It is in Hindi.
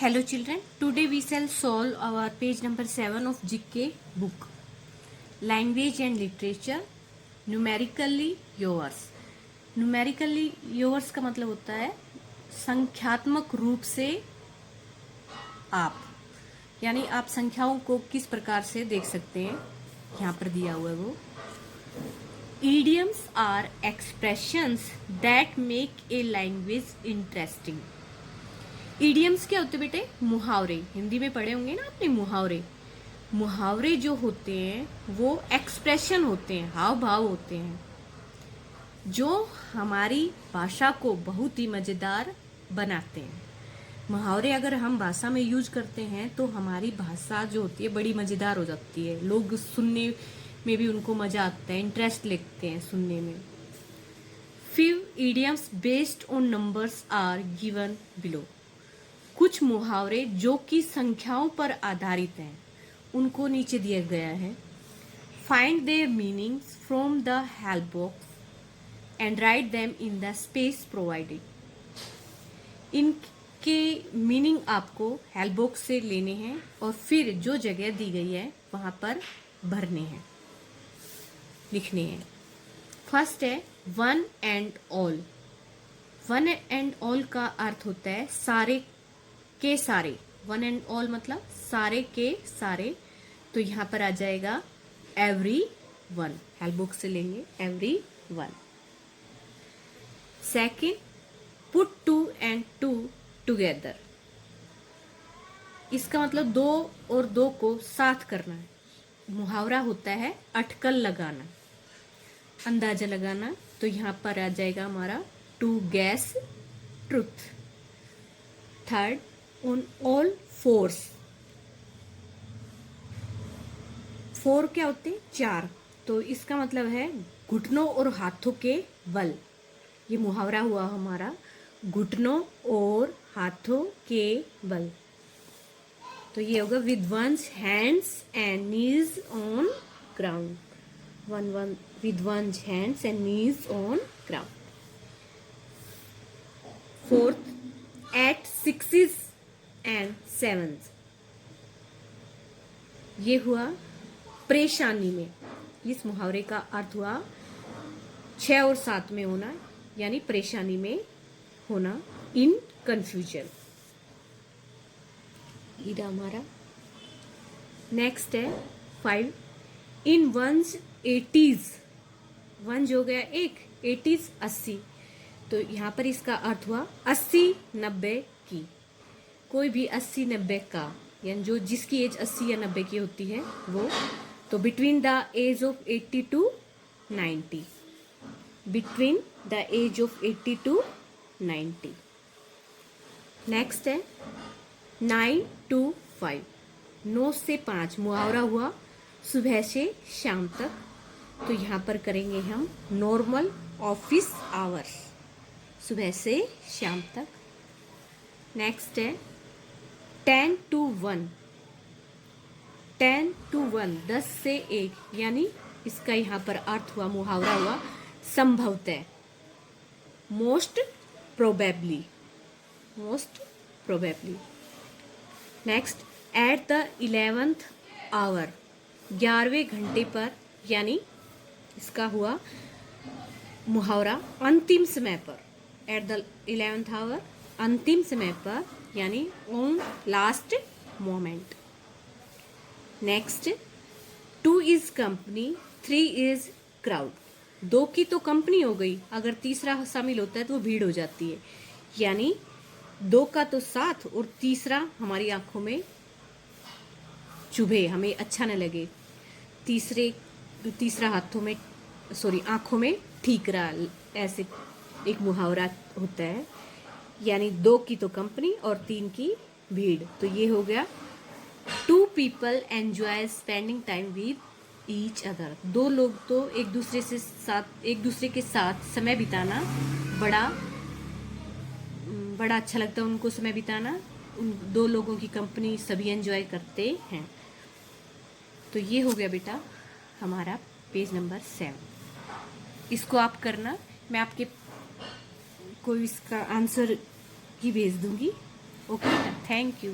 Hello children, today we shall solve our page number 7 of GK book. Language and Literature, Numerically Yours. Numerically yours का मतलब होता है संख्यात्मक रूप से आप, यानी आप संख्याओं को किस प्रकार से देख सकते हैं, यहाँ पर दिया हुआ है वो. Idioms are expressions that make a language interesting. Idioms क्या होते बेटे? मुहावरे. हिंदी में पढ़े होंगे ना आपने मुहावरे. मुहावरे जो होते हैं वो एक्सप्रेशन होते हैं, हाव भाव होते हैं जो हमारी भाषा को बहुत ही मज़ेदार बनाते हैं. मुहावरे अगर हम भाषा में यूज करते हैं तो हमारी भाषा जो होती है बड़ी मज़ेदार हो जाती है. लोग सुनने में भी उनको मज़ा आता है, इंटरेस्ट लेते हैं सुनने में. Few idioms based on numbers are given below. कुछ मुहावरे जो कि संख्याओं पर आधारित हैं उनको नीचे दिया गया है. Find there meanings from the help box and write them in the space provided. इनके मीनिंग आपको हेल्प बॉक्स से लेने हैं और फिर जो जगह दी गई है वहां पर भरने हैं, लिखने हैं. फर्स्ट है one and all. One and all का अर्थ होता है सारे के सारे. वन एंड ऑल मतलब सारे के सारे. तो यहाँ पर आ जाएगा एवरी वन. हेल्प बुक से लेंगे every one. Second put two and two together. इसका मतलब दो और दो को साथ करना है. मुहावरा होता है अटकल लगाना, अंदाजा लगाना. तो यहाँ पर आ जाएगा हमारा to guess truth. Third on all fours. Four क्या होते हैं? चार. तो इसका मतलब है घुटनों और हाथों के बल. ये मुहावरा हुआ हमारा घुटनों और हाथों के बल. तो ये होगा with one's hands and knees on ground. One with one's hands and knees on ground. Fourth, at sixes and sevens. ये हुआ परेशानी में. इस मुहावरे का अर्थ हुआ 6 और 7 में होना, यानी परेशानी में होना, इन कंफ्यूजन. ये हमारा. नेक्स्ट है 5 इन वंस 80s. वन जो हो गया एक, 80s 80. तो यहाँ पर इसका अर्थ हुआ 80-90 की. कोई भी 80-90 का, यानी जो जिसकी एज 80 या 90 की होती है वो. तो between the age of 80 to 90. Between the age of 80 to 90. Next है 9 to 5. 9 से 5 मुहावरा हुआ सुबह से शाम तक. तो यहाँ पर करेंगे हम नॉर्मल ऑफिस आवर्स, सुबह से शाम तक. नेक्स्ट है 10 to 1. 10 to 1 10 से 1, यानी इसका यहाँ पर अर्थ हुआ, मुहावरा हुआ संभवतः, most probably. Most probably. Next at the 11th hour. 11वें घंटे पर, यानी इसका हुआ मुहावरा अंतिम समय पर. एट द 11th आवर, अंतिम समय पर, यानी on last moment. Next 2 is company, 3 is crowd. 2 की तो कंपनी हो गई, अगर तीसरा शामिल होता है तो वो भीड़ हो जाती है. यानी 2 का तो साथ और तीसरा हमारी आंखों में चुभे, हमें अच्छा न लगे. तीसरा हाथों में आंखों में ठीकरा, ऐसे एक मुहावरा होता है. यानी 2 की तो कंपनी और 3 की भीड़. तो ये हो गया 2 people enjoy spending time with each other. 2 लोग तो एक दूसरे के साथ समय बिताना बड़ा अच्छा लगता है उनको समय बिताना. उन 2 लोगों की कंपनी सभी एंजॉय करते हैं. तो ये हो गया बेटा हमारा पेज नंबर 7. इसको आप करना, मैं आपके को इसका आंसर ही भेज दूंगी. ओके बेटा, थैंक यू।